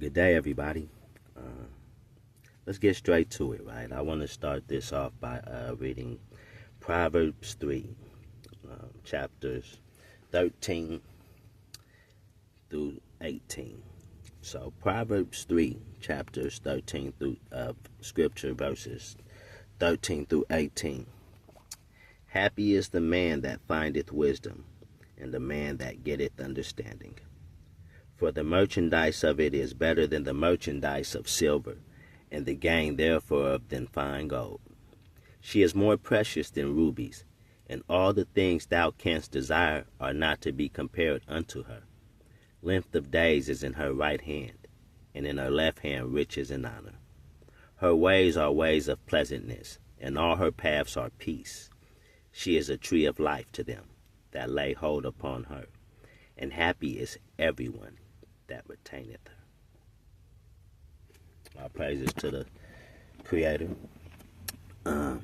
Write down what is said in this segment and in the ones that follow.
Good day, everybody. Let's get straight to it, right? I want to start this off by reading Proverbs 3, chapters 13 through 18. So, Proverbs 3, chapters 13 through scripture verses 13 through 18. Happy is the man that findeth wisdom, and the man that getteth understanding. For the merchandise of it is better than the merchandise of silver, and the gain therefore than fine gold. She is more precious than rubies, and all the things thou canst desire are not to be compared unto her. Length of days is in her right hand, and in her left hand riches and honor. Her ways are ways of pleasantness, and all her paths are peace. She is a tree of life to them that lay hold upon her, and happy is everyone that retaineth her. Our praises to the Creator. I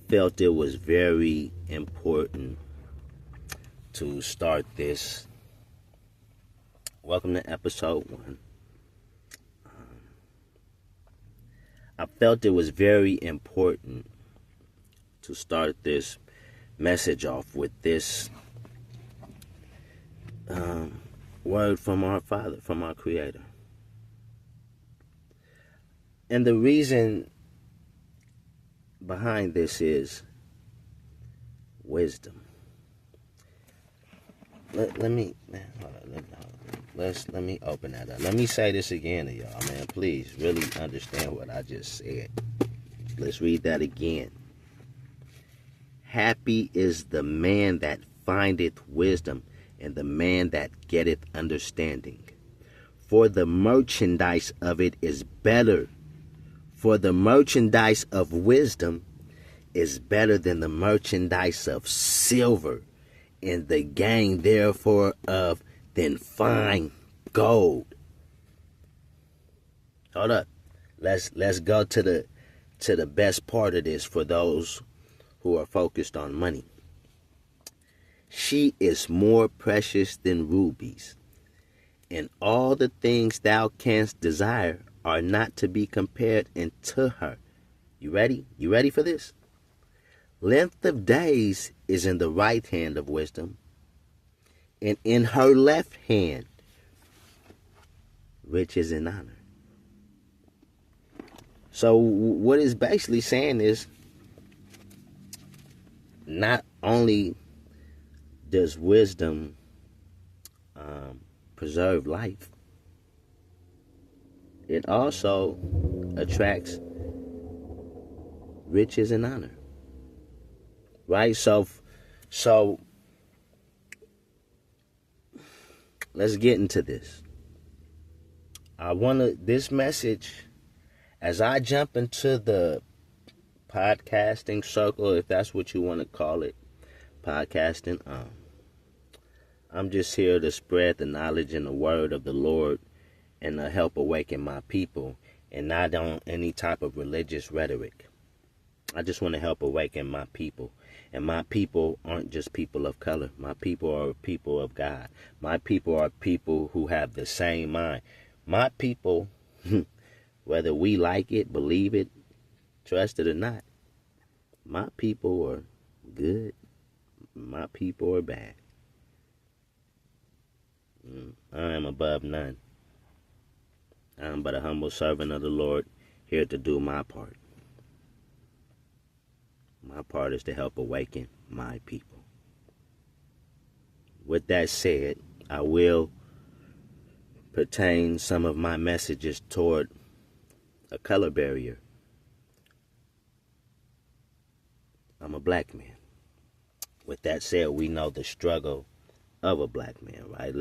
felt it was very important to start this. Welcome to episode 1. I felt it was very important to start this message off with this word from our Father, from our Creator. And the reason behind this is wisdom. Let me open that up. Let me say this again to y'all, man. Please really understand what I just said. Let's read that again. Happy is the man that findeth wisdom, and the man that getteth understanding. For the merchandise of it is better. For the merchandise of wisdom is better than the merchandise of silver, and the gain therefore of than fine gold. Hold up. Let's go to the best part of this for those who are focused on money. She is more precious than rubies, and all the things thou canst desire are not to be compared unto her. You ready? You ready for this? Length of days is in the right hand of wisdom, and in her left hand riches and honor. So what it's basically saying is, not only does wisdom preserve life, it also attracts riches and honor. Right? So let's get into this. This message, as I jump into the podcasting circle, if that's what you want to call it, podcasting, I'm just here to spread the knowledge and the word of the Lord and to help awaken my people, and not on any type of religious rhetoric. I just want to help awaken my people. And my people aren't just people of color. My people are people of God. My people are people who have the same mind. My people, whether we like it, believe it, trust it or not, my people are good. My people are bad. I am above none. I am but a humble servant of the Lord, here to do my part. My part is to help awaken my people. With that said, I will pertain some of my messages toward a color barrier. I'm a black man. With that said, we know the struggle of a black man, right?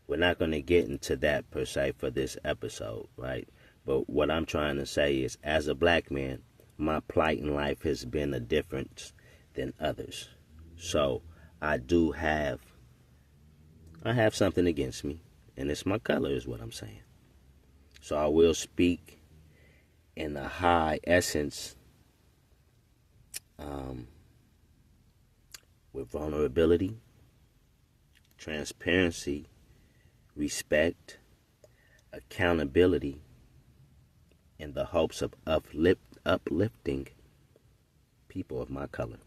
We're not going to get into that per se for this episode, right? But what I'm trying to say is, as a black man, my plight in life has been a difference than others. So I have something against me, and it's my color is what I'm saying. So I will speak in a high essence, with vulnerability, transparency, respect, accountability, in the hopes of uplifting people of my color.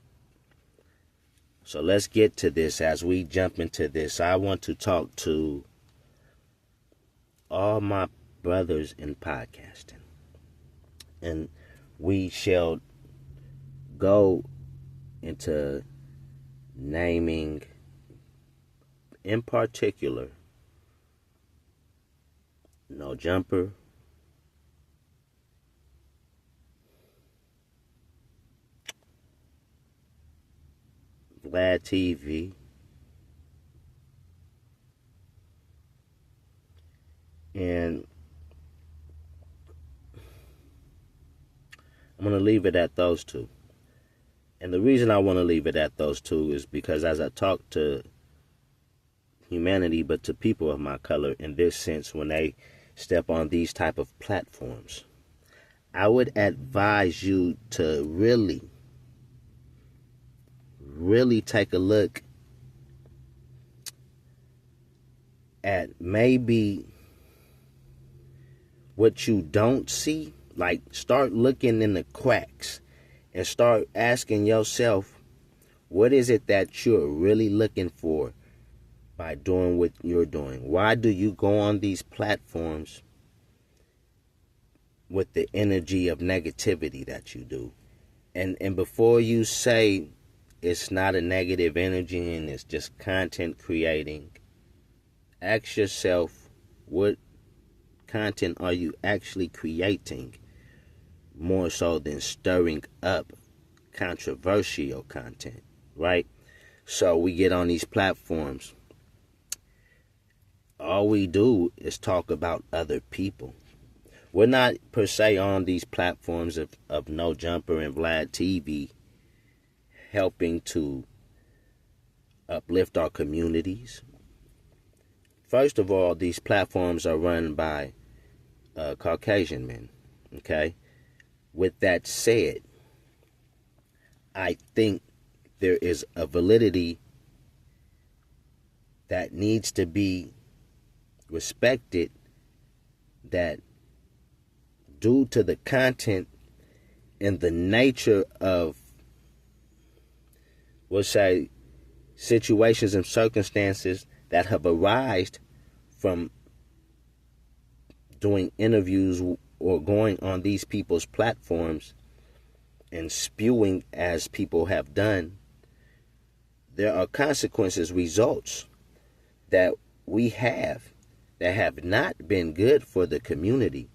So let's get to this. As we jump into this, I want to talk to all my brothers in podcasting. And we shall go into naming, in particular, No Jumper, Vlad TV, and I'm going to leave it at those two. And the reason I want to leave it at those two is because as I talk to humanity, but to people of my color in this sense, when they step on these type of platforms, I would advise you to really take a look at maybe what you don't see. Like, start looking in the cracks and start asking yourself, what is it that you're really looking for by doing what you're doing? Why do you go on these platforms with the energy of negativity that you do? And before you say it's not a negative energy and it's just content creating, ask yourself, what content are you actually creating, more so than stirring up controversial content, right? So we get on these platforms, all we do is talk about other people. We're not per se on these platforms of No Jumper and Vlad TV helping to uplift our communities. First of all, these platforms are run by Caucasian men, okay? With that said, I think there is a validity that needs to be respected, that due to the content and the nature of, we'll say, situations and circumstances that have arisen from doing interviews or going on these people's platforms and spewing as people have done, there are consequences, results that we have that have not been good for the community.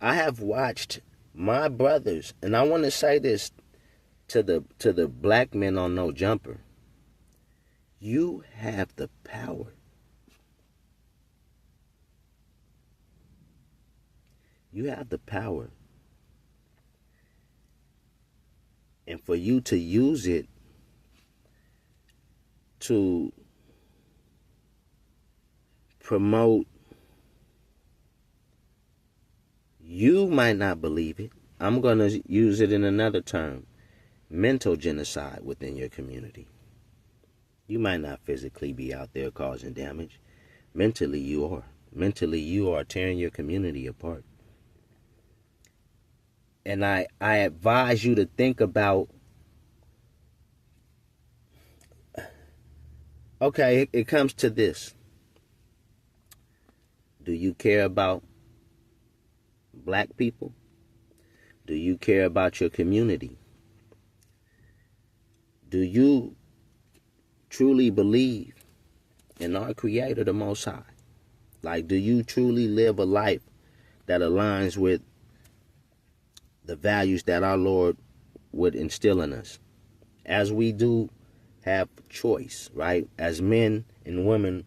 I have watched my brothers, and I want to say this to the black men on No Jumper. You have the power. You have the power. And for you to use it to promote, you might not believe it. I'm going to use it in another term, mental genocide within your community. You might not physically be out there causing damage. Mentally, you are. Mentally, you are tearing your community apart. And I advise you to think about, okay, it comes to this. Do you care about black people? Do you care about your community? Do you truly believe in our Creator, the Most High? Like, do you truly live a life that aligns with the values that our Lord would instill in us? As we do have choice, right? As men and women,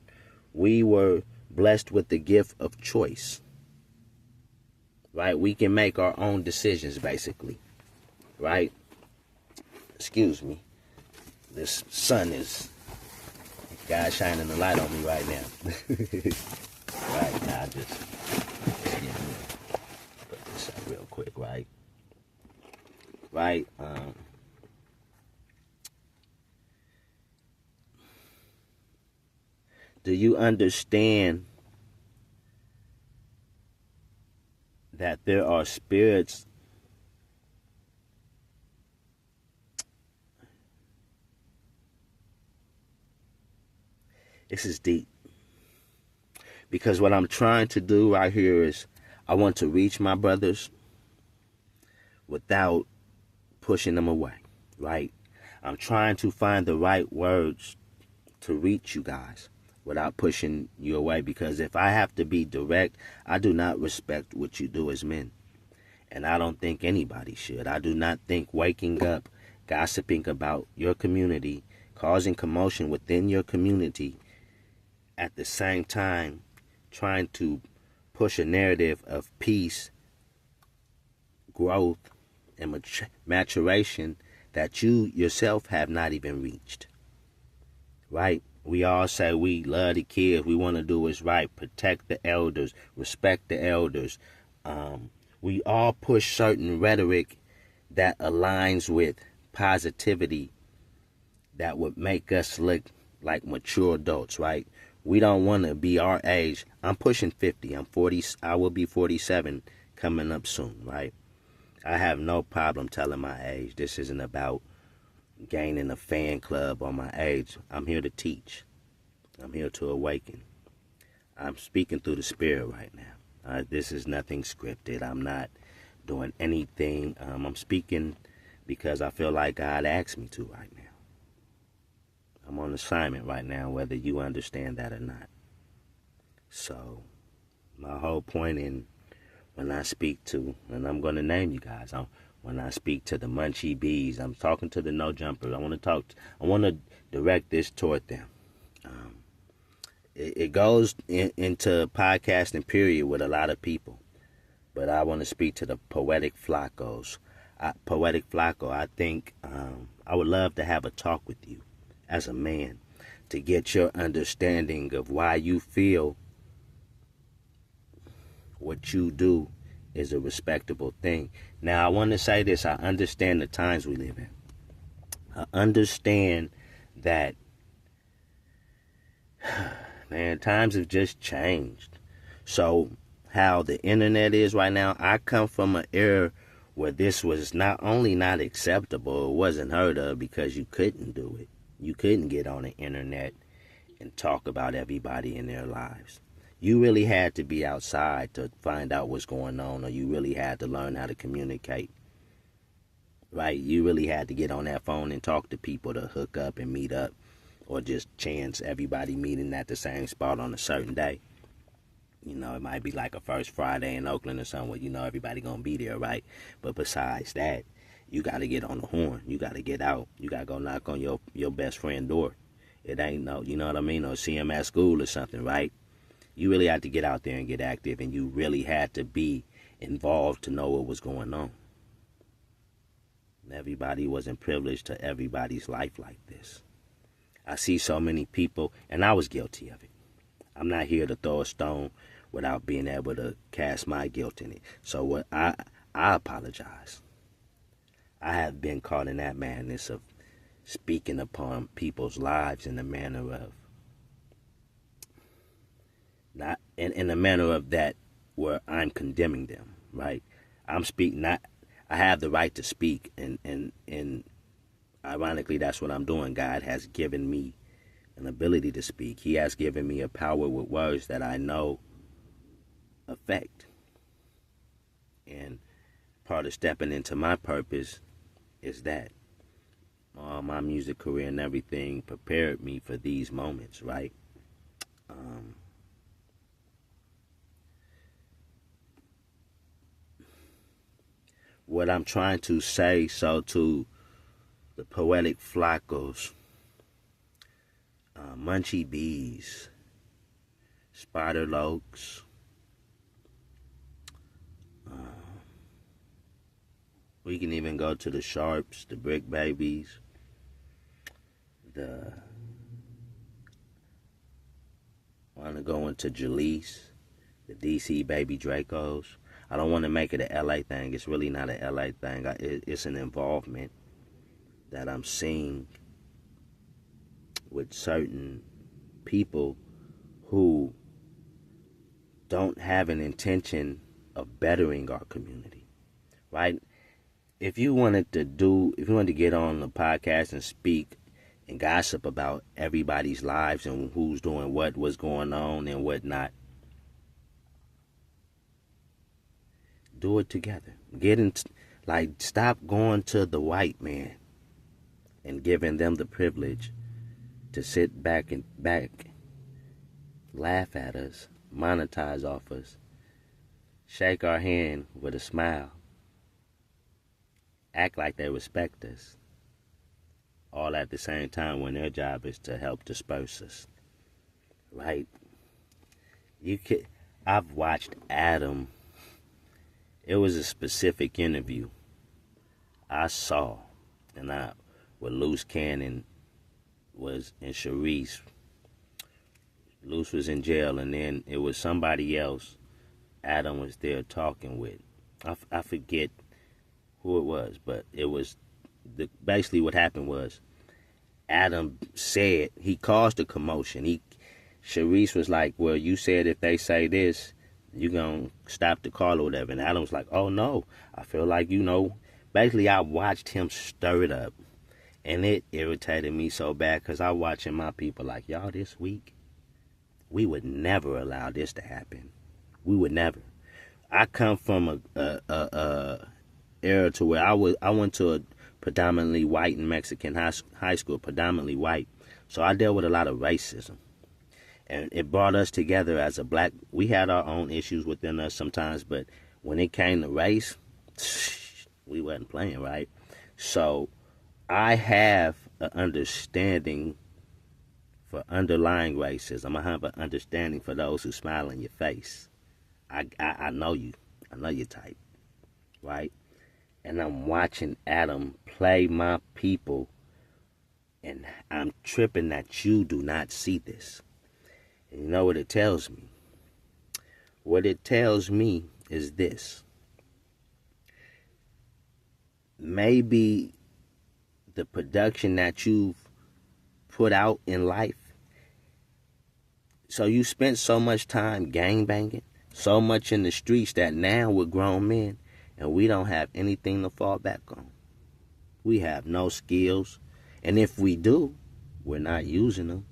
we were blessed with the gift of choice, right? We can make our own decisions, basically, right? Excuse me. This sun is, God's shining the light on me right now. Right now, just put this up real quick, right? Right? Do you understand that there are spirits this is deep, because what I'm trying to do right here is I want to reach my brothers without pushing them away, right? I'm trying to find the right words to reach you guys without pushing you away, because if I have to be direct, I do not respect what you do as men. And I don't think anybody should. I do not think waking up, gossiping about your community, causing commotion within your community, at the same time trying to push a narrative of peace, growth, and maturation that you yourself have not even reached. Right? We all say we love the kids, we want to do what's right, protect the elders, respect the elders. We all push certain rhetoric that aligns with positivity that would make us look like mature adults, right? We don't want to be our age. I'm pushing 50. I'm 40. I will be 47 coming up soon, right? I have no problem telling my age. This isn't about gaining a fan club on my age. I'm here to teach. I'm here to awaken. I'm speaking through the Spirit right now. This is nothing scripted. I'm not doing anything. I'm speaking because I feel like God asked me to right now. I'm on assignment right now, whether you understand that or not. So, my whole point in when I speak to, and I'm going to name you guys, when I speak to the Munchie Bees, I'm talking to the No Jumpers. I want to direct this toward them. It goes into podcasting period with a lot of people, but I want to speak to the Poetic Flacos. Poetic Flaco, I think I would love to have a talk with you as a man to get your understanding of why you feel what you do is a respectable thing. Now, I want to say this. I understand the times we live in. I understand that, man, times have just changed. So, how the internet is right now, I come from an era where this was not only not acceptable, it wasn't heard of because you couldn't do it. You couldn't get on the internet and talk about everybody in their lives. You really had to be outside to find out what's going on, or you really had to learn how to communicate. Right? You really had to get on that phone and talk to people to hook up and meet up, or just chance everybody meeting at the same spot on a certain day. You know, it might be like a first Friday in Oakland or somewhere, you know everybody gonna be there, right? But besides that, you gotta get on the horn. You gotta get out. You gotta go knock on your best friend's door. It ain't no, you know what I mean, or see him at school or something, right? You really had to get out there and get active, and you really had to be involved to know what was going on. Everybody wasn't privileged to everybody's life like this. I see so many people, and I was guilty of it. I'm not here to throw a stone without being able to cast my guilt in it. So what I apologize. I have been caught in that madness of speaking upon people's lives in the manner of not in the manner of that where I'm condemning them, right? I'm speaking not I have the right to speak, and ironically that's what I'm doing. God has given me an ability to speak. He has given me a power with words that I know affect. And part of stepping into my purpose is that my music career and everything prepared me for these moments, right? What I'm trying to say, so to the Poetic Flacos, Munchie Bees, Spider Lokes, we can even go to the Sharps, the Brick Babies, I want to go into Jaleese, the DC Baby Dracos. I don't want to make it a LA thing. It's really not a LA thing. It's an involvement that I'm seeing with certain people who don't have an intention of bettering our community, right? If you wanted to get on the podcast and speak and gossip about everybody's lives and who's doing what's going on and whatnot, do it together. Stop going to the white man and giving them the privilege to sit back, laugh at us, monetize off us, shake our hand with a smile, act like they respect us, all at the same time when their job is to help disperse us, right? I've watched Adam. It was a specific interview I saw, with Loose Cannon and Sharice. Loose was in jail, and then it was somebody else Adam was there talking with. I forget who it was, but it was basically what happened was Adam said he caused a commotion. Sharice was like, well, you said if they say this, you gonna stop the call or whatever. And Adam was like, oh no, I feel like, basically I watched him stir it up, and it irritated me so bad because I watching my people like, y'all, this week we would never allow this to happen. We would never. I come from a era to where I went to a predominantly white and Mexican high school, predominantly white. So I dealt with a lot of racism. And it brought us together as a black. We had our own issues within us sometimes, but when it came to race, we wasn't playing, right? So I have an understanding for underlying racism. I have an understanding for those who smile in your face. I know you. I know your type, right? And I'm watching Adam play my people, and I'm tripping that you do not see this. And you know what it tells me? What it tells me is this. Maybe the production that you've put out in life, so you spent so much time gangbanging, so much in the streets that now we're grown men and we don't have anything to fall back on. We have no skills. And if we do, we're not using them.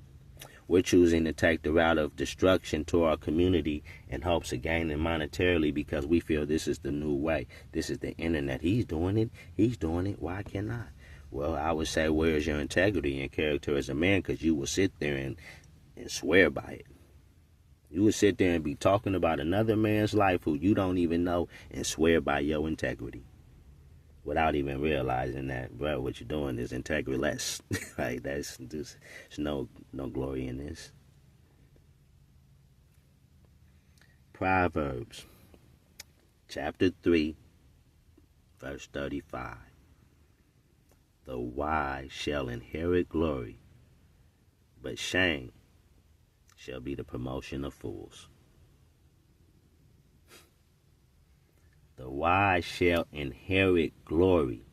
We're choosing to take the route of destruction to our community in hopes of gaining monetarily because we feel this is the new way. This is the internet. He's doing it. He's doing it. Why can't I? Well, I would say, where's your integrity and character as a man? Because you will sit there and swear by it. You would sit there and be talking about another man's life who you don't even know and swear by your integrity without even realizing that, bro, what you're doing is integriless. Right? There's no glory in this. Proverbs chapter 3, verse 35. The wise shall inherit glory, but shame shall be the promotion of fools. The wise shall inherit glory,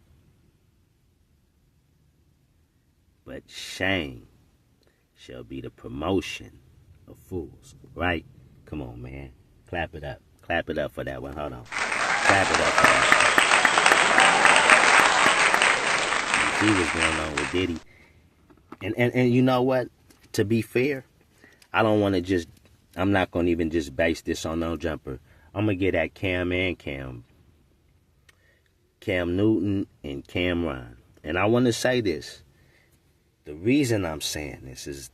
but shame shall be the promotion of fools. Right? Come on, man. Clap it up. Clap it up for that one. Hold on. Clap it up for that. You see what's going on with Diddy. And you know what? To be fair, I'm not going to even just base this on no jumper. I'm going to get at Cam Newton and Camron. And I want to say this. The reason I'm saying this is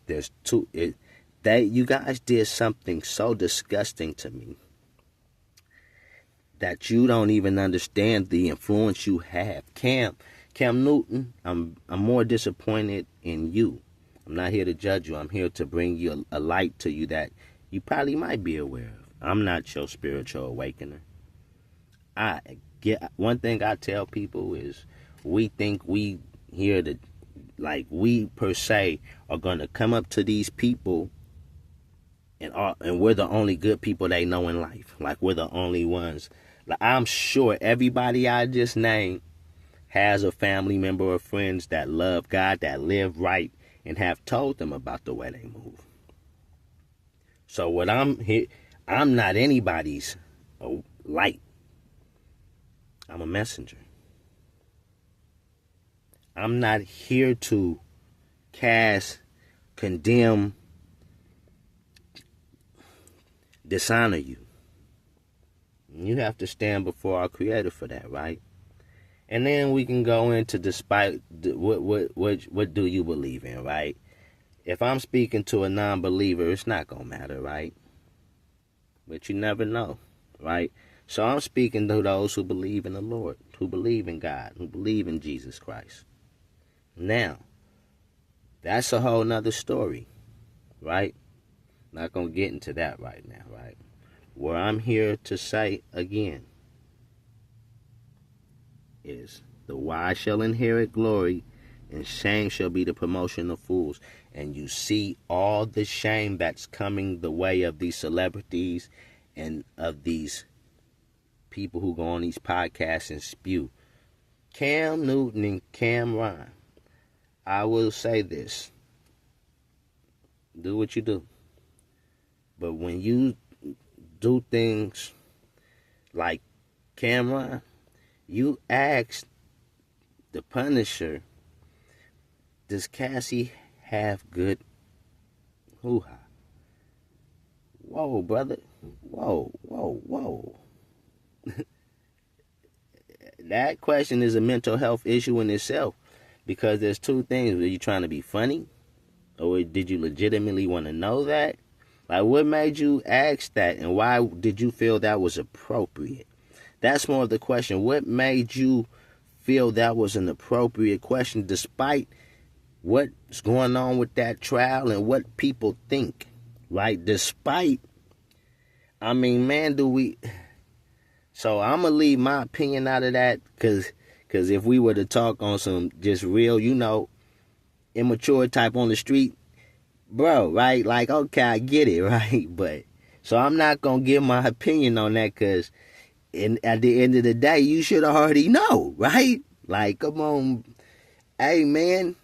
you guys did something so disgusting to me that you don't even understand the influence you have. Cam Newton, I'm more disappointed in you. I'm not here to judge you. I'm here to bring you a light to you that you probably might be aware of. I'm not your spiritual awakener. One thing I tell people is we think we here to, like, we per se are going to come up to these people and we're the only good people they know in life. Like, we're the only ones. Like, I'm sure everybody I just named has a family member or friends that love God, that live right, and have told them about the way they move. So what I'm here, I'm not anybody's light. I'm a messenger. I'm not here to cast, condemn, dishonor you. You have to stand before our Creator for that, right? And then we can go into despite what do you believe in, right? If I'm speaking to a non-believer, it's not gonna matter, right? But you never know, right? So I'm speaking to those who believe in the Lord, who believe in God, who believe in Jesus Christ. Now, that's a whole nother story, right? Not gonna get into that right now, right? What I'm here to say again is the wise shall inherit glory, and shame shall be the promotion of fools. And you see all the shame that's coming the way of these celebrities and of these people who go on these podcasts and spew. Cam Newton and Camron, I will say this. Do what you do. But when you do things like Camron, you ask the Punisher, does Cassie have good hoo-ha? Whoa, brother. Whoa. That question is a mental health issue in itself, because there's two things. Are you trying to be funny? Or did you legitimately want to know that? Like, what made you ask that, and why did you feel that was appropriate? That's more of the question. What made you feel that was an appropriate question, despite what's going on with that trial and what people think, right? Despite, I mean, man, do we... So I'm going to leave my opinion out of that, because if we were to talk on some just real, immature type on the street, bro, right? Like, okay, I get it, right? But, so I'm not going to give my opinion on that, because at the end of the day, you should already know, right? Like, come on. Hey, man.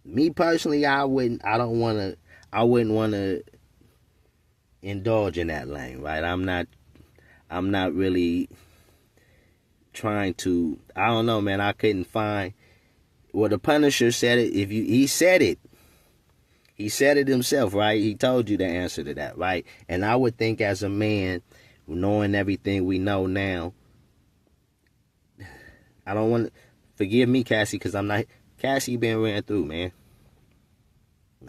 Me personally, I wouldn't want to indulge in that lane, right? I'm not really trying to, I don't know, man. I couldn't find, well, the Punisher said it. He said it himself, right? He told you the answer to that, right? And I would think, as a man, knowing everything we know now, I don't want to, forgive me, Cassie, because I'm not, Cassie been ran through, man.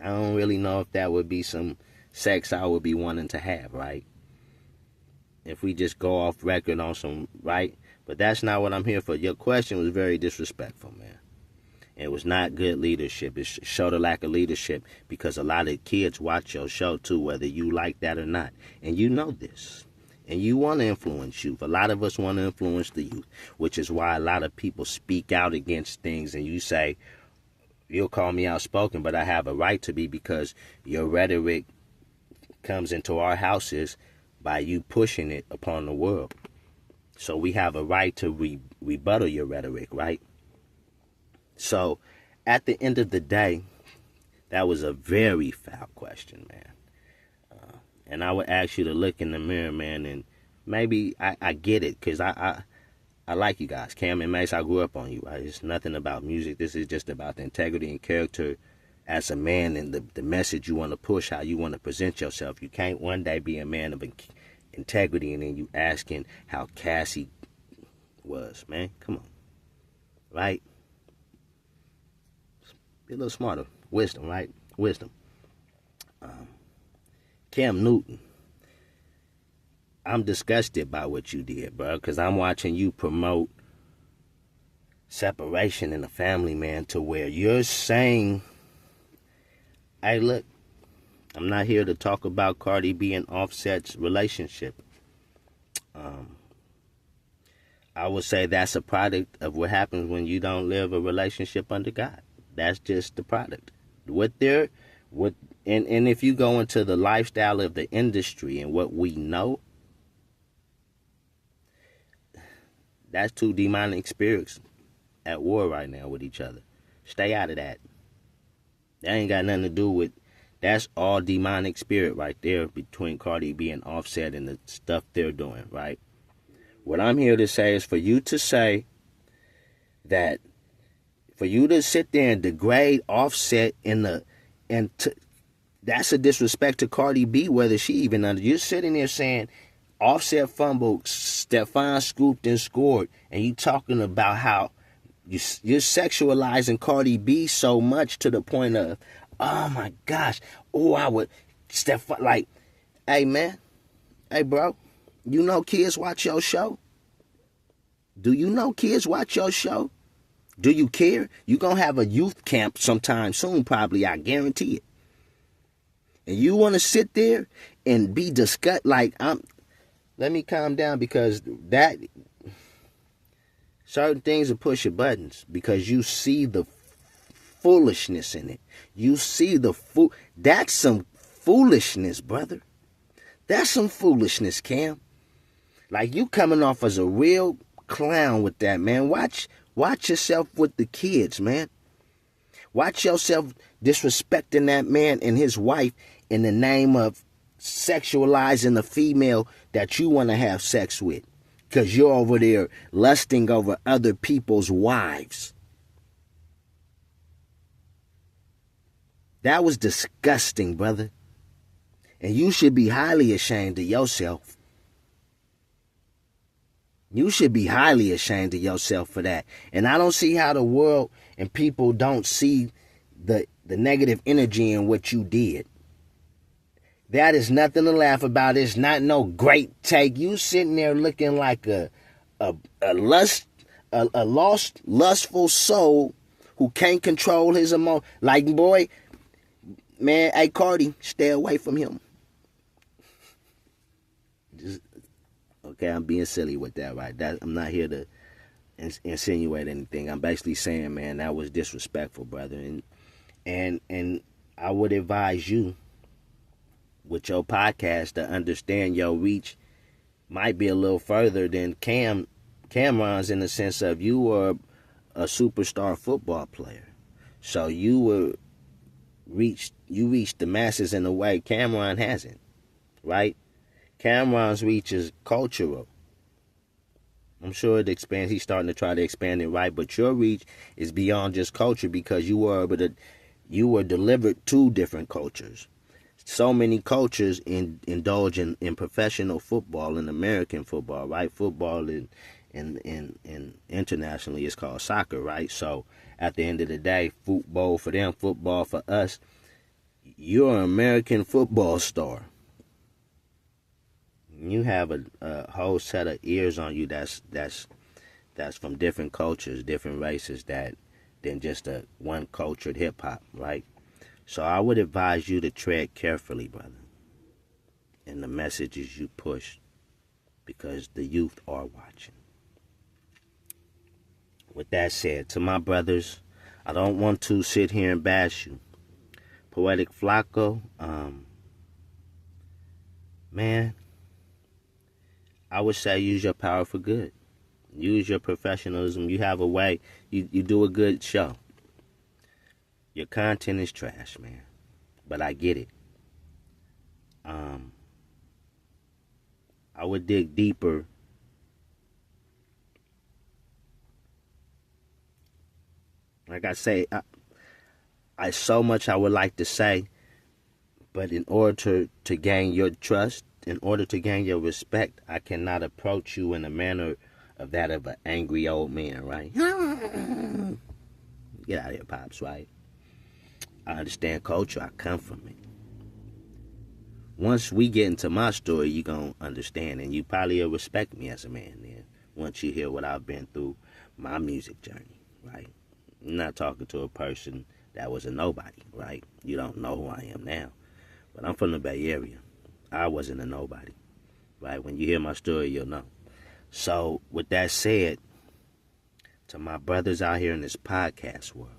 I don't really know if that would be some sex I would be wanting to have, right? If we just go off record on some, right? But that's not what I'm here for. Your question was very disrespectful, man. It was not good leadership. It showed a lack of leadership, because a lot of kids watch your show too, whether you like that or not. And you know this. And you want to influence youth. A lot of us want to influence the youth, which is why a lot of people speak out against things. And you say, you'll call me outspoken, but I have a right to be, because your rhetoric comes into our houses by you pushing it upon the world. So we have a right to rebuttal your rhetoric, right? So at the end of the day, that was a very foul question, man. And I would ask you to look in the mirror, man, and maybe I get it, because I like you guys. Cam and Mace, I grew up on you, right? It's nothing about music. This is just about the integrity and character as a man, and the message you want to push, how you want to present yourself. You can't one day be a man of integrity and then you asking how Cassie was, man. Come on. Right? Be a little smarter. Wisdom, right? Wisdom. Cam Newton, I'm disgusted by what you did, bro, because I'm watching you promote separation in the family, man, to where you're saying, hey, look, I'm not here to talk about Cardi B and Offset's relationship. I would say that's a product of what happens when you don't live a relationship under God. That's just the product. And if you go into the lifestyle of the industry and what we know, that's two demonic spirits at war right now with each other. Stay out of that. That ain't got nothing to do with That's all demonic spirit right there between Cardi B and Offset and the stuff they're doing, right? What I'm here to say is for you to say that, for you to sit there and degrade Offset that's a disrespect to Cardi B, whether she even under. You're sitting there saying Offset fumbled, Stephon scooped and scored, and you talking about how you're sexualizing Cardi B so much to the point of, oh my gosh, oh I would Stephon, like, hey man, hey bro, you know kids watch your show? Do you know kids watch your show? Do you care? You gonna have a youth camp sometime soon, probably, I guarantee it. And you want to sit there and be disgusted, like, let me calm down, because that certain things will push your buttons because you see the foolishness in it. You see that's some foolishness, brother. That's some foolishness, Cam. Like, you coming off as a real clown with that, man. Watch yourself with the kids, man. Watch yourself disrespecting that man and his wife in the name of sexualizing the female that you want to have sex with, because you're over there lusting over other people's wives. That was disgusting, brother. And you should be highly ashamed of yourself. You should be highly ashamed of yourself for that. And I don't see how the world and people don't see the negative energy in what you did. That is nothing to laugh about. It's not no great take. You sitting there looking like a lost, lustful soul who can't control his emotion. Like, boy, man, hey, Cardi, stay away from him. Okay, I'm being silly with that, right? I'm not here to insinuate anything. I'm basically saying, man, that was disrespectful, brother. And I would advise you with your podcast to understand your reach might be a little further than Camron's, in the sense of you were a superstar football player. So you reached the masses in a way Camron hasn't, right? Camron's reach is cultural. I'm sure it expands. He's starting to try to expand it, right? But your reach is beyond just culture, because you were delivered to different cultures. So many cultures indulge in professional football and American football, right? Football in internationally is called soccer, right? So at the end of the day, football for them, football for us. You're an American football star. You have a whole set of ears on you that's from different cultures, different races, than just a one cultured hip hop, right? So I would advise you to tread carefully, brother, in the messages you push, because the youth are watching. With that said, to my brothers, I don't want to sit here and bash you. Poetic Flacco, man, I would say use your power for good. Use your professionalism. You have a way. You do a good show. Your content is trash, man. But I get it. I would dig deeper. Like I say, I so much I would like to say, but in order to gain your trust, in order to gain your respect, I cannot approach you in a manner of that of an angry old man, right? Get out of here, Pops, right? I understand culture. I come from it. Once we get into my story, you're going to understand, and you probably will respect me as a man then, once you hear what I've been through, my music journey, right? I'm not talking to a person that was a nobody, right? You don't know who I am now. But I'm from the Bay Area. I wasn't a nobody, right? When you hear my story, you'll know. So, with that said, to my brothers out here in this podcast world,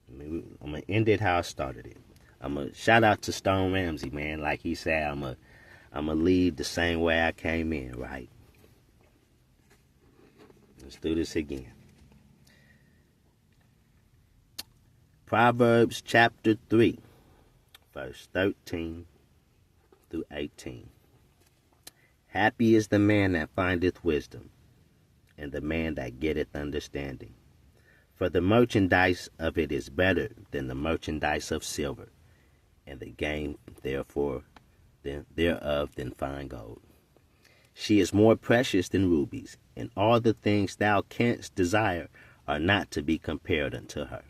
I'm going to end it how I started it. I'm going to shout out to Stone Ramsey, man. Like he said, I'm going to leave the same way I came in, right? Let's do this again. Proverbs chapter 3, verse 13 through 18. Happy is the man that findeth wisdom, and the man that getteth understanding. For the merchandise of it is better than the merchandise of silver, and the gain thereof than fine gold. She is more precious than rubies, and all the things thou canst desire are not to be compared unto her.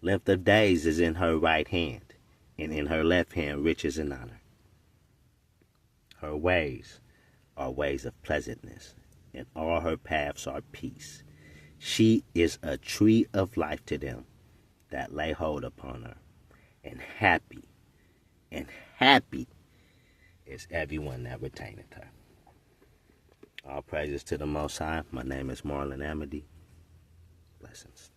Length of days is in her right hand, and in her left hand riches and honor. Her ways are ways of pleasantness, and all her paths are peace. She is a tree of life to them that lay hold upon her, and happy is everyone that retaineth her. All praises to the Most High. My name is Marlon Amedeeville. Blessings.